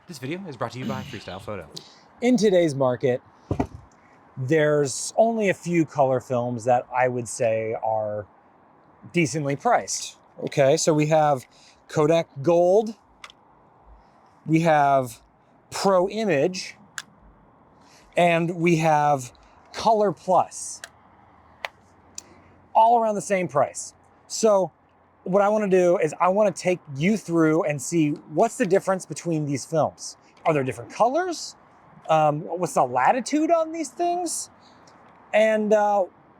This video is brought to you by Freestyle Photo. In today's market, there's only a few color films that I would say are decently priced. Okay, so we have Kodak Gold, we have Pro Image, and we have ColorPlus, all around the same price. So what I want to do is I want to take you through and see what's the difference between these films. Are there different colors? What's the latitude on these things? And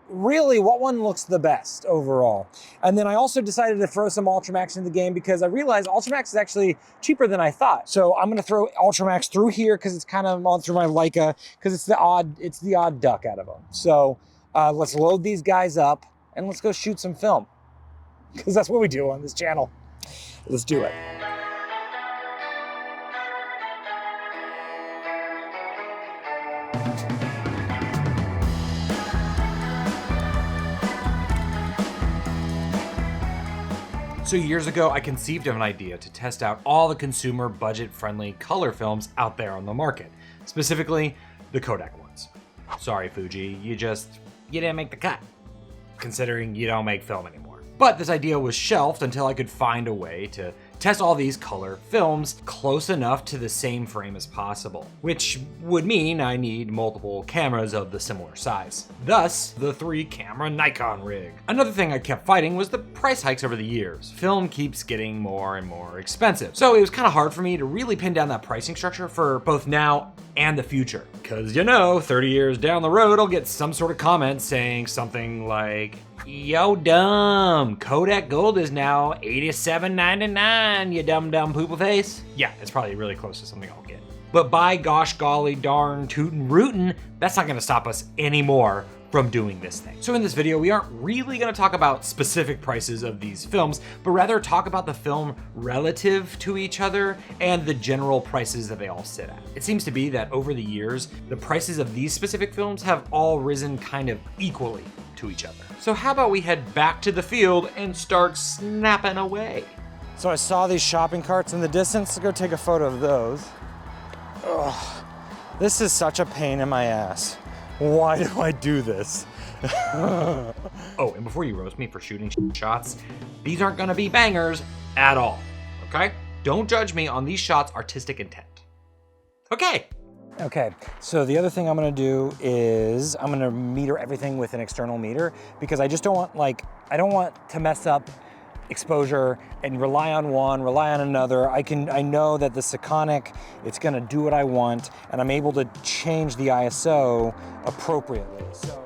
really, what one looks the best overall? And then I also decided to throw some Ultramax in the game because I realized Ultramax is actually cheaper than I thought. So I'm going to throw Ultramax through here because it's kind of on through my Leica because it's the odd duck out of them. So let's load these guys up and let's go shoot some film, because that's what we do on this channel. Let's do it. So years ago, I conceived of an idea to test out all the consumer budget-friendly color films out there on the market, specifically the Kodak ones. Sorry, Fuji, you didn't make the cut, considering you don't make film anymore. But this idea was shelved until I could find a way to test all these color films close enough to the same frame as possible, which would mean I need multiple cameras of the similar size. Thus, the 3-camera Nikon rig. Another thing I kept fighting was the price hikes over the years. Film keeps getting more and more expensive, so it was kind of hard for me to really pin down that pricing structure for both now and the future. Because 30 years down the road, I'll get some sort of comment saying something like, "Yo, dumb, Kodak Gold is now $87.99, you dumb poopa face." Yeah, it's probably really close to something I'll get. But by gosh golly darn tootin' rootin', that's not gonna stop us anymore from doing this thing. So in this video, we aren't really gonna talk about specific prices of these films, but rather talk about the film relative to each other and the general prices that they all sit at. It seems to be that over the years, the prices of these specific films have all risen kind of equally to each other. So how about we head back to the field and start snapping away? So I saw these shopping carts in the distance. Let's go take a photo of those. Ugh, this is such a pain in my ass. Why do I do this? Oh, and before you roast me for shooting shots, these aren't gonna be bangers at all, okay? Don't judge me on these shots' artistic intent. Okay, so the other thing I'm gonna do is I'm gonna meter everything with an external meter because I just don't want, I don't want to mess up exposure and rely on one, rely on another. I know that the Sekonic, it's gonna do what I want, and I'm able to change the ISO appropriately. So.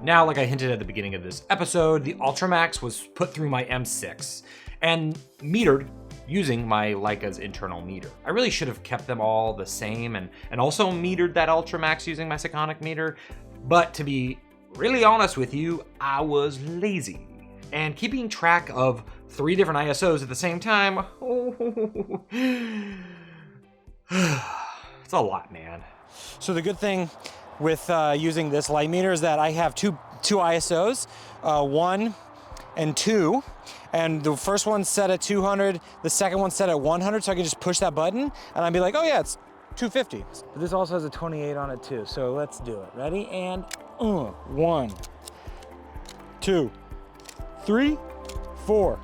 Now, like I hinted at the beginning of this episode, the Ultramax was put through my M6 and metered using my Leica's internal meter. I really should have kept them all the same and also metered that Ultramax using my Sekonic meter, but to be really honest with you, I was lazy. And keeping track of 3 different ISOs at the same time, it's a lot, man. So the good thing with using this light meter is that I have two ISOs, 1 and 2, and the first one's set at 200, the second one's set at 100, so I can just push that button and I'd be like, oh yeah, it's 250. But this also has a 28 on it too, so let's do it. Ready? And 1, 2, 3, 4.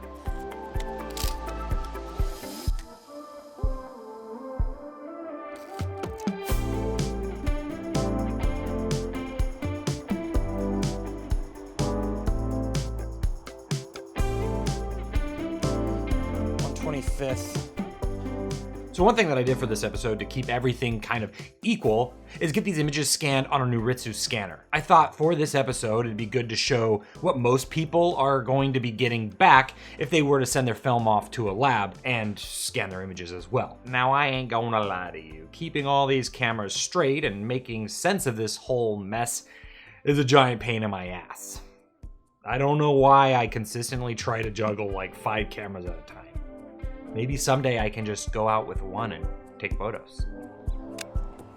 So one thing that I did for this episode to keep everything kind of equal is get these images scanned on a Noritsu scanner. I thought for this episode, it'd be good to show what most people are going to be getting back if they were to send their film off to a lab and scan their images as well. Now, I ain't gonna lie to you. Keeping all these cameras straight and making sense of this whole mess is a giant pain in my ass. I don't know why I consistently try to juggle like 5 cameras at a time. Maybe someday I can just go out with one and take photos.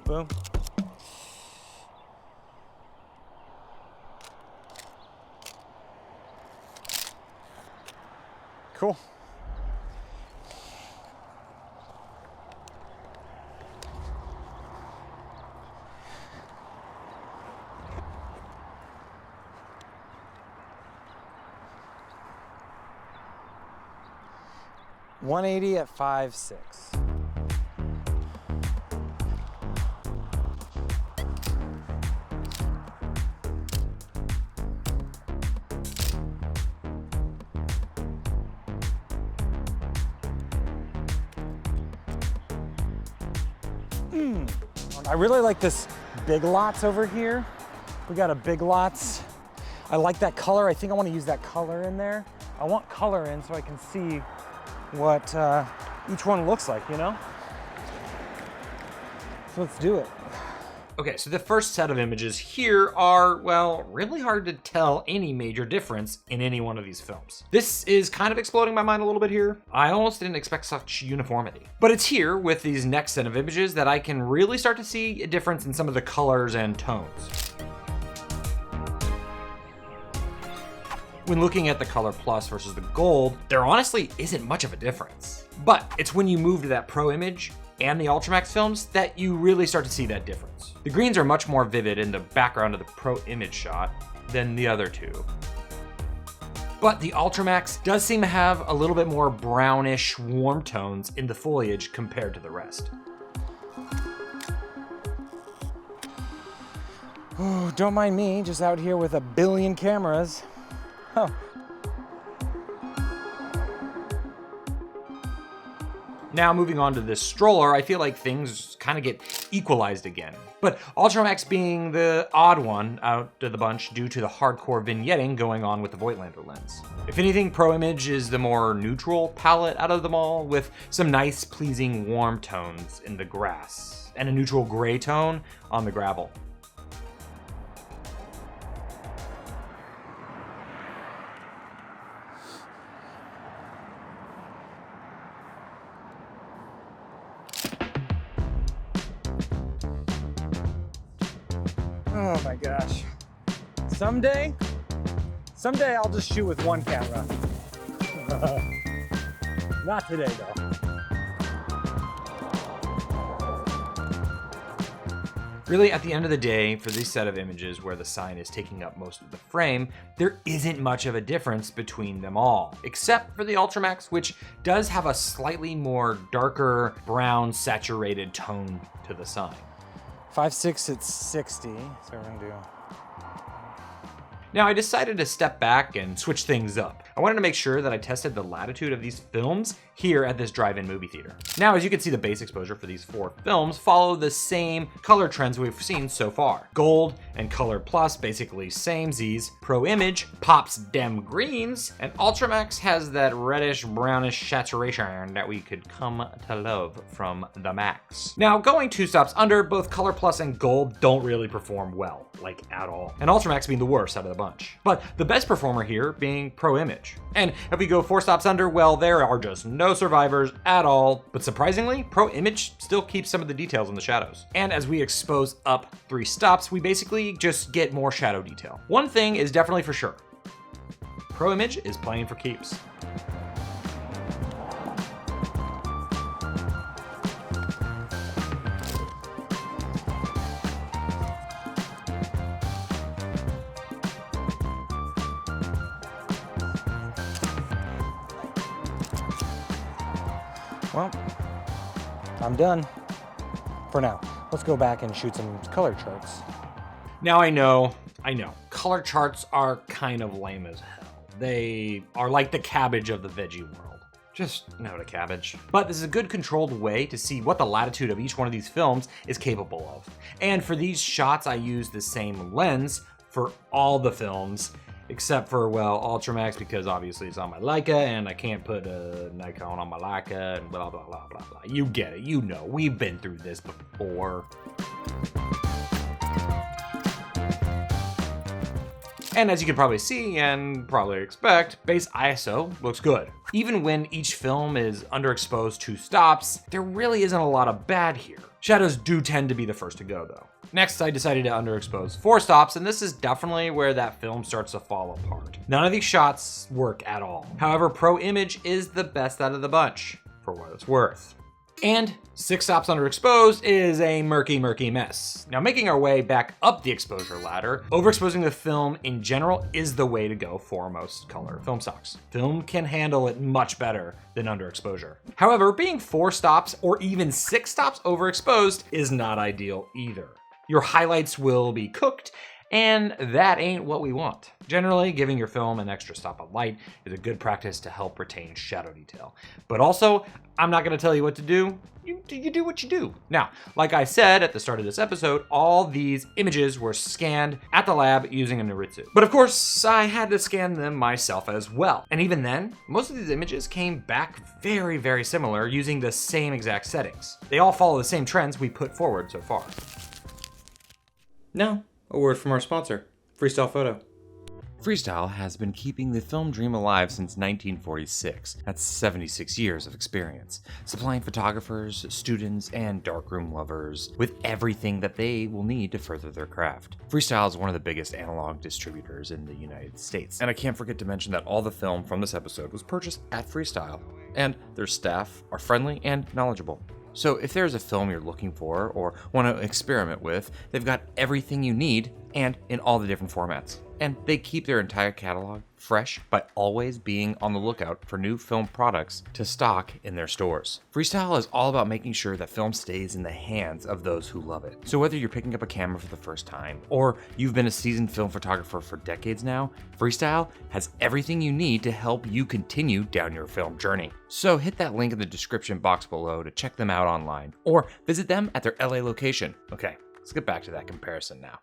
Boom. Cool. .180 at 5.6. I really like this Big Lots over here. We got a Big Lots. I like that color. I think I want to use that color in there. I want color in so I can see what each one looks like, you know? So let's do it. Okay, so the first set of images here are, well, really hard to tell any major difference in any one of these films. This is kind of exploding my mind a little bit here. I almost didn't expect such uniformity. But it's here with these next set of images that I can really start to see a difference in some of the colors and tones. When looking at the ColorPlus versus the Gold, there honestly isn't much of a difference. But it's when you move to that Pro Image and the Ultramax films that you really start to see that difference. The greens are much more vivid in the background of the Pro Image shot than the other two. But the Ultramax does seem to have a little bit more brownish, warm tones in the foliage compared to the rest. Oh, don't mind me, just out here with a billion cameras. Oh. Now moving on to this stroller, I feel like things kind of get equalized again. But Ultramax being the odd one out of the bunch due to the hardcore vignetting going on with the Voigtlander lens. If anything, Pro Image is the more neutral palette out of them all, with some nice, pleasing warm tones in the grass and a neutral gray tone on the gravel. Oh my gosh. Someday I'll just shoot with one camera. Not today though. Really, at the end of the day, for this set of images where the sign is taking up most of the frame, there isn't much of a difference between them all, except for the Ultramax, which does have a slightly more darker brown saturated tone to the sign. 5.6 at 60, so we're gonna do. Now I decided to step back and switch things up. I wanted to make sure that I tested the latitude of these films here at this drive-in movie theater. Now, as you can see, the base exposure for these 4 films follow the same color trends we've seen so far. Gold and ColorPlus, basically same Z's. Pro Image pops dem greens, and Ultramax has that reddish brownish saturation that we could come to love from the Max. Now, going 2 stops under, both ColorPlus and Gold don't really perform well, like at all, and Ultramax being the worst out of the bunch. But the best performer here being Pro Image. And if we go 4 stops under, well, there are just no survivors at all. But surprisingly, Pro Image still keeps some of the details in the shadows. And as we expose up 3 stops, we basically just get more shadow detail. One thing is definitely for sure. Pro Image is playing for keeps. Well, I'm done for now. Let's go back and shoot some color charts. Now I know, color charts are kind of lame as hell. They are like the cabbage of the veggie world. Just no to cabbage. But this is a good controlled way to see what the latitude of each one of these films is capable of. And for these shots, I use the same lens for all the films, except for, well, Ultramax, because obviously it's on my Leica and I can't put a Nikon on my Leica and blah, blah, blah, blah, blah. You get it, you know, we've been through this before. And as you can probably see and probably expect, base ISO looks good. Even when each film is underexposed 2 stops, there really isn't a lot of bad here. Shadows do tend to be the first to go though. Next, I decided to underexpose 4 stops, and this is definitely where that film starts to fall apart. None of these shots work at all. However, Pro Image is the best out of the bunch, for what it's worth. And 6 stops underexposed is a murky mess. Now, making our way back up the exposure ladder, overexposing the film in general is the way to go for most color film stocks. Film can handle it much better than underexposure. However, being 4 stops or even 6 stops overexposed is not ideal either. Your highlights will be cooked, and that ain't what we want. Generally, giving your film an extra stop of light is a good practice to help retain shadow detail. But also, I'm not gonna tell you what to do. You do what you do. Now, like I said at the start of this episode, all these images were scanned at the lab using a Noritsu. But of course, I had to scan them myself as well. And even then, most of these images came back very similar using the same exact settings. They all follow the same trends we put forward so far. Now, a word from our sponsor, Freestyle Photo. Freestyle has been keeping the film dream alive since 1946. That's 76 years of experience, supplying photographers, students, and darkroom lovers with everything that they will need to further their craft. Freestyle is one of the biggest analog distributors in the United States, and I can't forget to mention that all the film from this episode was purchased at Freestyle, and their staff are friendly and knowledgeable. So if there's a film you're looking for or want to experiment with, they've got everything you need and in all the different formats. And they keep their entire catalog fresh by always being on the lookout for new film products to stock in their stores. Freestyle is all about making sure that film stays in the hands of those who love it. So whether you're picking up a camera for the first time or you've been a seasoned film photographer for decades now, Freestyle has everything you need to help you continue down your film journey. So hit that link in the description box below to check them out online or visit them at their LA location. Okay, let's get back to that comparison now.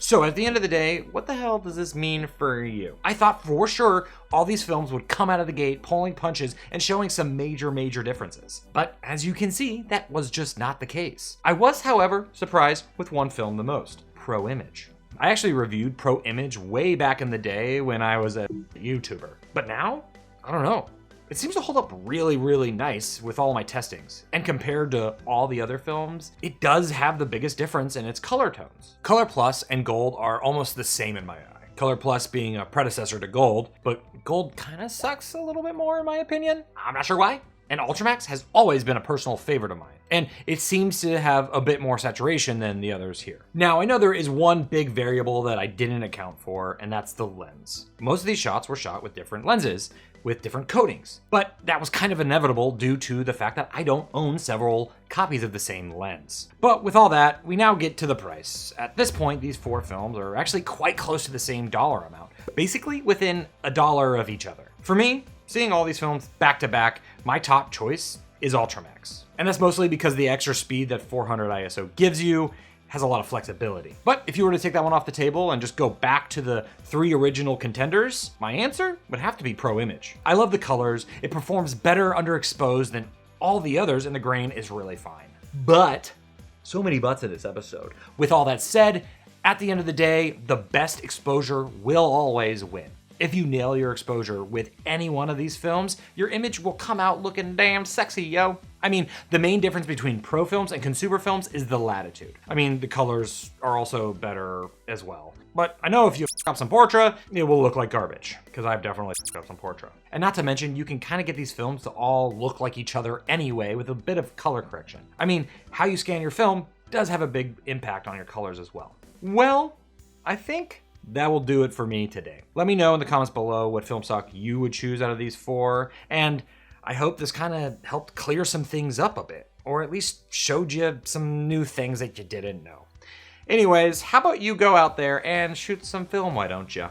So at the end of the day, what the hell does this mean for you? I thought for sure all these films would come out of the gate pulling punches and showing some major differences. But as you can see, that was just not the case. I was, however, surprised with one film the most, Pro Image. I actually reviewed Pro Image way back in the day when I was a YouTuber. But now, I don't know. It seems to hold up really nice with all my testings. And compared to all the other films, it does have the biggest difference in its color tones. ColorPlus and Gold are almost the same in my eye. ColorPlus being a predecessor to Gold, but Gold kind of sucks a little bit more in my opinion. I'm not sure why. And Ultramax has always been a personal favorite of mine, and it seems to have a bit more saturation than the others here. Now, I know there is one big variable that I didn't account for, and that's the lens. Most of these shots were shot with different lenses, with different coatings, but that was kind of inevitable due to the fact that I don't own several copies of the same lens. But with all that, we now get to the price. At this point, these 4 films are actually quite close to the same dollar amount, basically within $1 of each other. For me, seeing all these films back to back, my top choice is Ultramax. And that's mostly because the extra speed that 400 ISO gives you has a lot of flexibility. But if you were to take that one off the table and just go back to the 3 original contenders, my answer would have to be Pro Image. I love the colors, it performs better underexposed than all the others, and the grain is really fine. But, so many buts in this episode. With all that said, at the end of the day, the best exposure will always win. If you nail your exposure with any one of these films, your image will come out looking damn sexy, yo. I mean, the main difference between pro films and consumer films is the latitude. I mean, the colors are also better as well. But I know if you f*** up some Portra, it will look like garbage, because I've definitely f***ed up some Portra. And not to mention, you can kind of get these films to all look like each other anyway with a bit of color correction. I mean, how you scan your film does have a big impact on your colors as well. Well, I think that will do it for me today. Let me know in the comments below what film stock you would choose out of these 4, and I hope this kind of helped clear some things up a bit, or at least showed you some new things that you didn't know. Anyways, how about you go out there and shoot some film, why don't you?